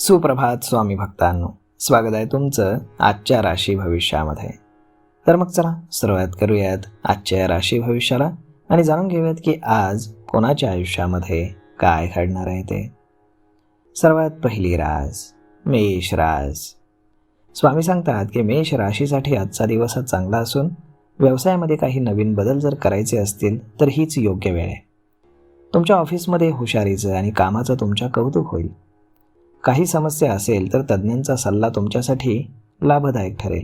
सुप्रभात स्वामी भक्तांनो, स्वागत आहे तुमचं आजच्या राशी भविष्यामध्ये. तर मग चला सुरुवात करूयात आजच्या या राशी भविष्याला आणि जाणून घेऊयात की आज कोणाच्या आयुष्यामध्ये काय घडणार आहे ते. सर्वात पहिली रास मेष रास. स्वामी सांगतात की मेष राशीसाठी आजचा दिवस हा चांगला असून व्यवसायामध्ये काही नवीन बदल जर करायचे असतील तर हीच योग्य वेळ आहे. तुमच्या ऑफिसमध्ये हुशारीचं आणि कामाचं तुमच्या कौतुक होईल. काही समस्या असेल तर तज्ज्ञांचा सल्ला तुमच्यासाठी लाभदायक ठरेल.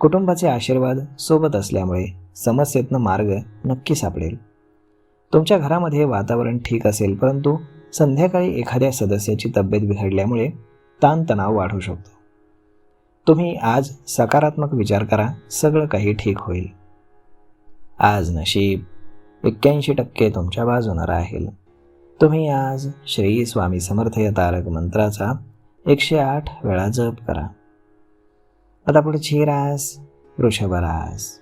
कुटुंबाचे आशीर्वाद सोबत असल्यामुळे समस्येतनं मार्ग नक्की सापडेल. तुमच्या घरामध्ये वातावरण ठीक असेल, परंतु संध्याकाळी एखाद्या सदस्याची तब्येत बिघडल्यामुळे ताणतणाव वाढू शकतो. तुम्ही आज सकारात्मक विचार करा, सगळं काही ठीक होईल. आज नशीब 81% तुमच्या बाजूनं राहील. तुम्ही आज श्री स्वामी समर्थ या तारक मंत्राचा 108 वेळा जप करा. आता पुढची रास वृषभ रास.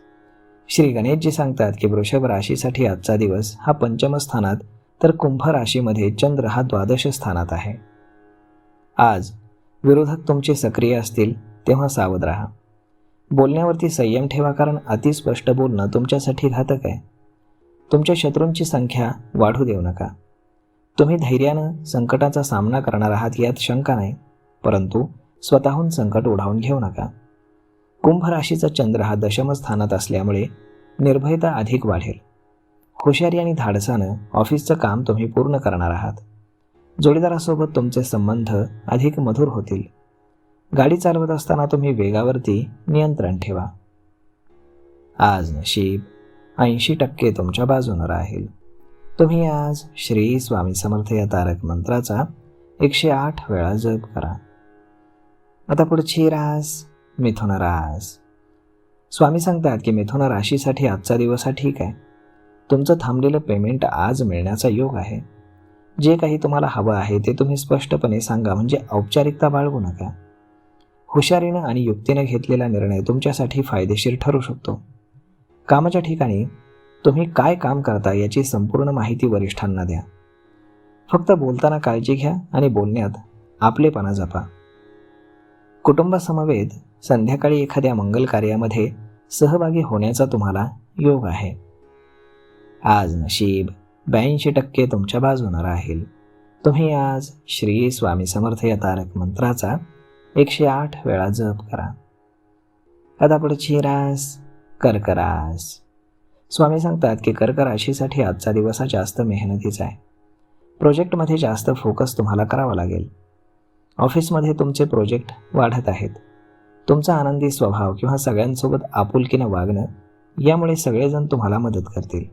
श्री गणेशजी सांगतात की वृषभ राशीसाठी आजचा दिवस हा पंचम स्थानात तर कुंभ राशीमध्ये चंद्र हा द्वादश स्थानात आहे. आज विरोधक तुमचे सक्रिय असतील तेव्हा सावध राहा. बोलण्यावरती संयम ठेवा, कारण अतिस्पष्ट बोलणं तुमच्यासाठी घातक आहे. तुमच्या शत्रूंची संख्या वाढू देऊ नका. तुम्ही धैर्यानं संकटाचा सामना करणार आहात यात शंका नाही, परंतु स्वतःहून संकट ओढावून घेऊ नका. कुंभ राशीचा चंद्र हा दशम स्थानात असल्यामुळे निर्भयता अधिक वाढेल. हुशारी आणि धाडसानं ऑफिसचं काम तुम्ही पूर्ण करणार आहात. जोडीदारासोबत तुमचे संबंध अधिक मधुर होतील. गाडी चालवत असताना तुम्ही वेगावरती नियंत्रण ठेवा. आज नशीब 80% तुमच्या बाजूनं राहील. तुम्ही आज श्री स्वामी समर्थ या तारक मंत्राचा 108 वेळा जप करा. आता पुढची रास मिथुन रास. स्वामी सांगतात की मिथुन राशीसाठी आजचा दिवस हा ठीक आहे. तुमचं थांबलेलं पेमेंट आज मिळण्याचा योग आहे. जे काही तुम्हाला हवं आहे ते तुम्ही स्पष्टपणे सांगा, म्हणजे औपचारिकता बाळगू नका. हुशारीनं आणि युक्तीनं घेतलेला निर्णय तुमच्यासाठी फायदेशीर ठरू शकतो. कामाच्या ठिकाणी तुम्ही काय काम करता याची संपूर्ण माहिती वरिष्ठांना द्या. फक्त बोलताना काळजी घ्या आणि बोलण्यात आपलेपणा जपा. कुटुंबासमवेत संध्याकाळी एखाद्या मंगल कार्यामध्ये सहभागी होण्याचा तुम्हाला योग आहे. आज नशीब 82% तुमच्या बाजूनं राहील. तुम्ही आज श्री स्वामी समर्थ या तारक मंत्राचा 108 वेळा जप करा. आता पुढची रास कर्क रास. स्वामी सांगतात की कर्क राशीसाठी आजचा दिवस हा जास्त मेहनतीचा आहे. प्रोजेक्टमध्ये जास्त फोकस तुम्हाला करावा लागेल. ऑफिसमध्ये तुमचे प्रोजेक्ट वाढत आहेत. तुमचा आनंदी स्वभाव किंवा सगळ्यांसोबत आपुलकीनं वागणं यामुळे सगळेजण तुम्हाला मदत करतील.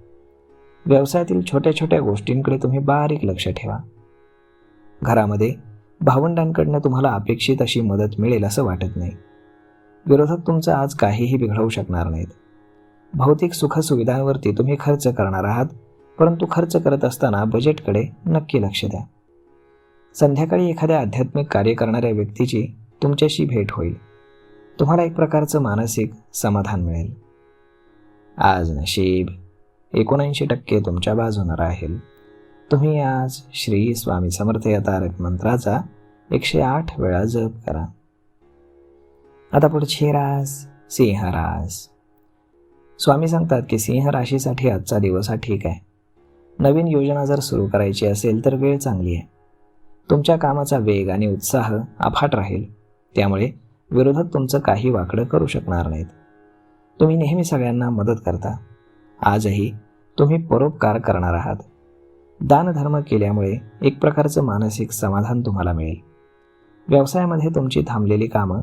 व्यवसायातील छोट्या छोट्या गोष्टींकडे तुम्ही बारीक लक्ष ठेवा. घरामध्ये भावंडांकडनं तुम्हाला अपेक्षित अशी मदत मिळेल असं वाटत नाही. विरोधक तुमचं आज काहीही बिघडवू शकणार नाहीत. भौतिक सुखसुविधांवरती तुम्ही खर्च करणार आहात, परंतु खर्च करत असताना बजेटकडे नक्की लक्ष द्या. संध्याकाळी एखाद्या आध्यात्मिक कार्य करणाऱ्या व्यक्तीची तुमच्याशी भेट होईल. तुम्हाला एक प्रकारचं मानसिक समाधान मिळेल. आज नशीब 79% तुमच्या बाजूनं राहील. तुम्ही आज श्री स्वामी समर्थ या तारक मंत्राचा 108 वेळा जप करा. आता पुढची रास सिंह रास. स्वामी सांगतात की सिंह राशीसाठी आजचा दिवस हा ठीक आहे. नवीन योजना जर सुरू करायची असेल तर वेळ चांगली आहे. तुमच्या कामाचा वेग आणि उत्साह अफाट राहील, त्यामुळे विरोधक तुमचं काही वाकडं करू शकणार नाहीत. तुम्ही नेहमी सगळ्यांना मदत करता. आजही तुम्ही परोपकार करणार आहात. दानधर्म केल्यामुळे एक प्रकारचं मानसिक समाधान तुम्हाला मिळेल. व्यवसायामध्ये तुमची थांबलेली कामं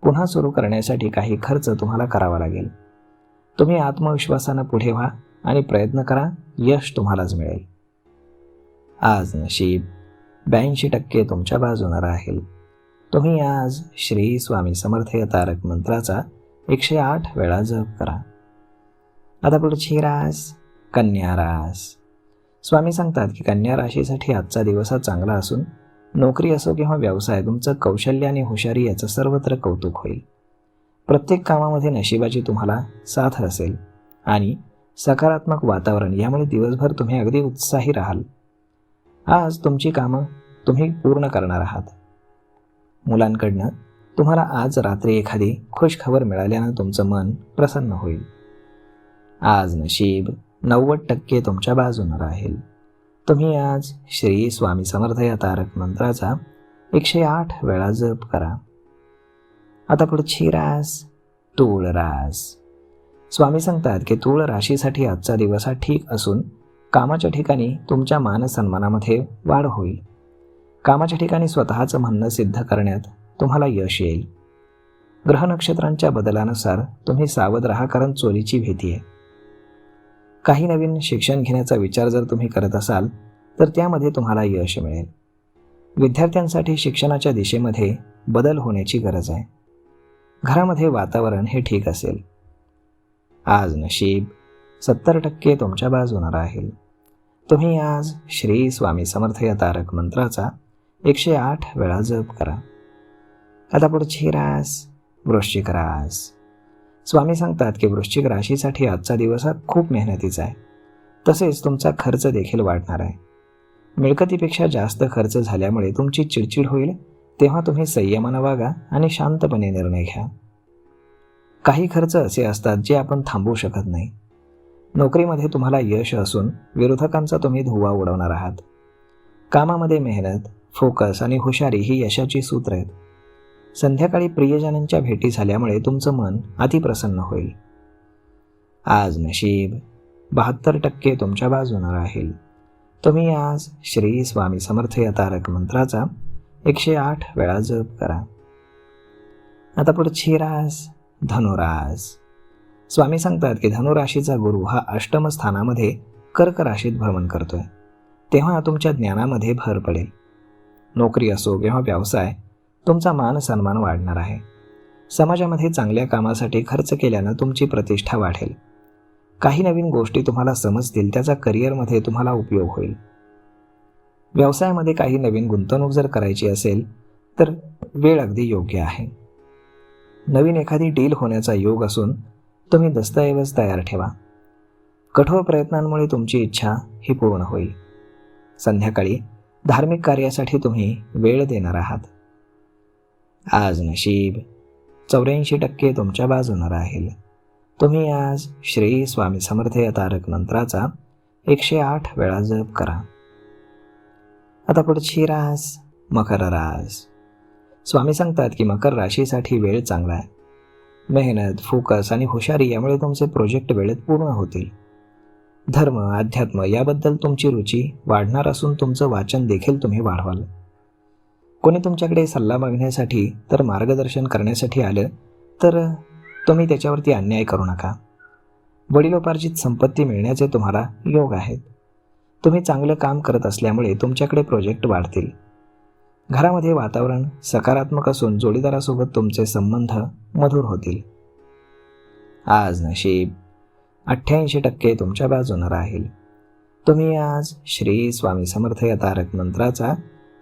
पुन्हा सुरू करण्यासाठी काही खर्च तुम्हाला करावा लागेल. तुम्ही आत्मविश्वासानं पुढे व्हा आणि प्रयत्न करा, यश तुम्हालाच मिळेल. आज नशीब 82% तुमच्या बाजूनं राहील. तुम्ही आज श्री स्वामी समर्थ या तारक मंत्राचा 108 वेळा जप करा. आता पुढची रास कन्या रास. स्वामी सांगतात की कन्या राशीसाठी आजचा दिवस हा चांगला असून नोकरी असो किंवा व्यवसाय, तुमचं कौशल्य आणि हुशारी याचं सर्वत्र कौतुक होईल. प्रत्येक कामामध्ये नशिबाची तुम्हाला साथ असेल आणि सकारात्मक वातावरण यामुळे दिवसभर तुम्ही अगदी उत्साही राहाल. आज तुमची कामं तुम्ही पूर्ण करणार आहात. मुलांकडनं तुम्हाला आज रात्री एखादी खुशखबर मिळाल्यानं तुमचं मन प्रसन्न होईल. आज नशीब 90% तुमच्या बाजूनं राहील. तुम्ही आज श्री स्वामी समर्थ या तारक मंत्राचा 108 वेळा जप करा. आता पुढची रास तूळ रास. स्वामी सांगतात की तूळ राशीसाठी आजचा दिवस हा ठीक असून कामाच्या ठिकाणी तुमच्या मान सन्मानामध्ये वाढ होईल. कामाच्या ठिकाणी स्वतःचं म्हणणं सिद्ध करण्यात तुम्हाला यश येईल. ग्रह नक्षत्रांच्या बदलानुसार तुम्ही सावध राहा, कारण चोरीची भीती आहे. काही नवीन शिक्षण घेण्याचा विचार जर तुम्ही करत असाल तर त्यामध्ये तुम्हाला यश मिळेल. विद्यार्थ्यांसाठी शिक्षणाच्या दिशेमध्ये बदल होण्याची गरज आहे. घरामध्ये वातावरण हे ठीक असेल. आज नशीब 70% तुमच्या बाजूनं राहील. तुम्ही आज श्री स्वामी समर्थ या तारक मंत्राचा 108 वेळा जप करा. आता पुढची रास वृश्चिक रास. स्वामी सांगतात की वृश्चिक राशीसाठी आजचा दिवस हा खूप मेहनतीचा आहे. तसेच तुमचा खर्च देखील वाढणार आहे. मिळकतीपेक्षा जास्त खर्च झाल्यामुळे तुमची चिडचिड होईल, तेव्हा तुम्ही संयमानं वागा आणि शांतपणे निर्णय घ्या. काही खर्च असे असतात जे आपण थांबवू शकत नाही. नोकरीमध्ये तुम्हाला यश असून विरोधकांचा तुम्ही धुव्वा उडवणार आहात. कामामध्ये मेहनत, फोकस आणि हुशारी ही यशाची सूत्र आहेत. संध्याकाळी प्रियजनांच्या भेटी झाल्यामुळे तुमचं मन अतिप्रसन्न होईल. आज नशीब 72% तुमच्या बाजूनं राहील. तुम्ही आज श्री स्वामी समर्थ या तारक मंत्राचा 108 वेळा जप करा. आता पुढची रास धनुरास. स्वामी सांगतात की धनुराशीचा गुरु हा अष्टम स्थानामध्ये कर्क राशीत भ्रमण करतोय, तेव्हा तुमच्या ज्ञानामध्ये भर पडेल. नोकरी असो किंवा व्यवसाय, तुमचा मान सन्मान वाढणार आहे. समाजामध्ये चांगल्या कामासाठी खर्च केल्यानं तुमची प्रतिष्ठा वाढेल. काही नवीन गोष्टी तुम्हाला समजतील, त्याचा करिअरमध्ये तुम्हाला उपयोग होईल. व्यवसायामध्ये काही नवीन गुंतवणूक जर करायची असेल तर वेळ अगदी योग्य आहे. नवीन एखादी डील होण्याचा योग असून तुम्ही दस्तऐवज तयार ठेवा. कठोर प्रयत्नांमुळे तुमची इच्छा ही पूर्ण होईल. संध्याकाळी धार्मिक कार्यासाठी तुम्ही वेळ देणार आहात. आज नशीब 84% तुमच्या बाजूनं राहील. तुम्ही आज श्री स्वामी समर्थ या तारक मंत्राचा 108 वेळा जप करा. आता पुढची रास मकर रास. स्वामी सांगतात की मकर राशीसाठी वेळ चांगला आहे. मेहनत, फोकस आणि हुशारी यामुळे तुमचे प्रोजेक्ट वेळेत पूर्ण होतील. धर्म, अध्यात्म याबद्दल तुमची रुची वाढणार असून तुमचं वाचन देखील तुम्ही वाढवाल. कोणी तुमच्याकडे सल्ला मागण्यासाठी तर मार्गदर्शन करण्यासाठी आलं तर तुम्ही त्याच्यावरती अन्याय करू नका. वडिलोपार्जित संपत्ती मिळण्याचे तुम्हाला योग आहेत. तुम्ही चांगलं काम करत असल्यामुळे तुमच्याकडे प्रोजेक्ट वाढतील. घरामध्ये वातावरण सकारात्मक असून जोडीदारासोबत तुमचे संबंध मधुर होतील. आज नशीब 88% तुमच्या बाजूनं राहील. तुम्ही आज श्री स्वामी समर्थ या तारक मंत्राचा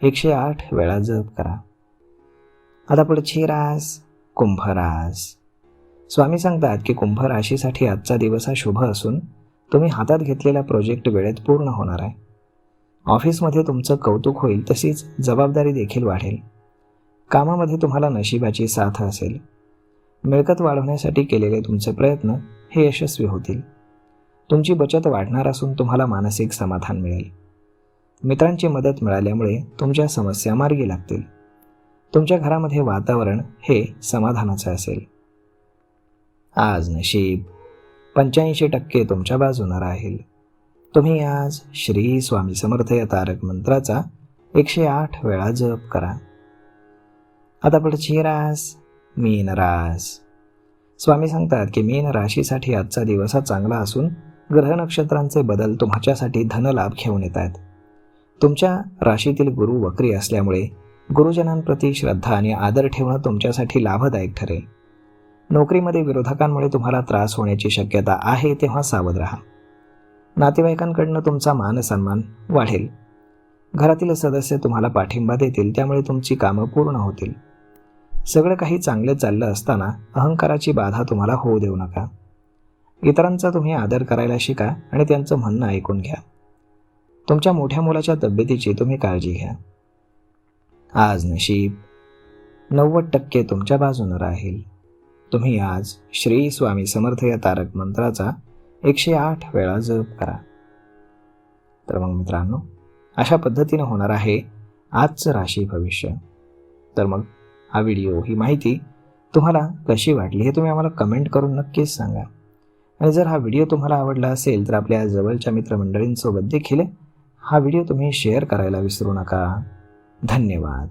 108 वेळा जप करा. आता पुढची रास कुंभ रास. स्वामी सांगतात की कुंभ राशीसाठी आजचा दिवस हा शुभ असून तुम्ही हातात घेतलेला प्रोजेक्ट वेळेत पूर्ण होणार आहे. ऑफिसमध्ये तुमचं कौतुक होईल, तशीच जबाबदारी देखील वाढेल. कामामध्ये तुम्हाला नशिबाची साथ असेल. मिळकत वाढवण्यासाठी केलेले तुमचे प्रयत्न हे यशस्वी होतील. तुमची बचत वाढणार असून तुम्हाला मानसिक समाधान मिळेल. मित्रांची मदत मिळाल्यामुळे तुमच्या समस्या मार्गी लागतील. तुमच्या घरामध्ये वातावरण हे समाधानाचं असेल. आज नशीब 85% तुमच्या बाजूनं राहील. तुम्ही आज श्री स्वामी समर्थ या तारक मंत्राचा 108 वेळा जप करा. आता पुढची रास मीन रास. स्वामी सांगतात की मीन राशीसाठी आजचा दिवस हा चांगला असून ग्रह नक्षत्रांचे बदल तुमच्यासाठी धनलाभ घेऊन येत आहेत. तुमच्या राशीतील गुरु वक्री असल्यामुळे गुरुजनांप्रती श्रद्धा आणि आदर ठेवणं तुमच्यासाठी लाभदायक ठरेल. नोकरीमध्ये विरोधकांमुळे तुम्हाला त्रास होण्याची शक्यता आहे, तेव्हा सावध राहा. नातेवाईकांकडनं तुमचा मान सन्मान वाढेल. घरातील सदस्य तुम्हाला पाठिंबा देतील, त्यामुळे तुमची कामं पूर्ण होतील. सगळं काही चांगलं चाललं असताना अहंकाराची बाधा तुम्हाला होऊ देऊ नका. इतरांचा तुम्ही आदर करायला शिका आणि त्यांचं म्हणणं ऐकून घ्या. तुमच्या मोठ्या मुलाच्या तब्येतीची तुम्ही काळजी घ्या. आज नशीब 90% तुमच्या बाजूनं राहील. तुम्ही आज श्री स्वामी समर्थ या तारक मंत्राचा 108 वेळा जप करा. तर मग मित्रांनो, अशा पद्धतीनं होणार आहे आजचं राशी भविष्य. तर मग हा व्हिडिओ, ही माहिती तुम्हाला कशी वाटली हे तुम्ही आम्हाला कमेंट करून नक्कीच सांगा. आणि जर हा व्हिडिओ तुम्हाला आवडला असेल तर आपल्या जवळच्या मित्रमंडळींसोबत देखील हा व्हिडिओ तुम्ही शेअर करायला विसरू नका. धन्यवाद.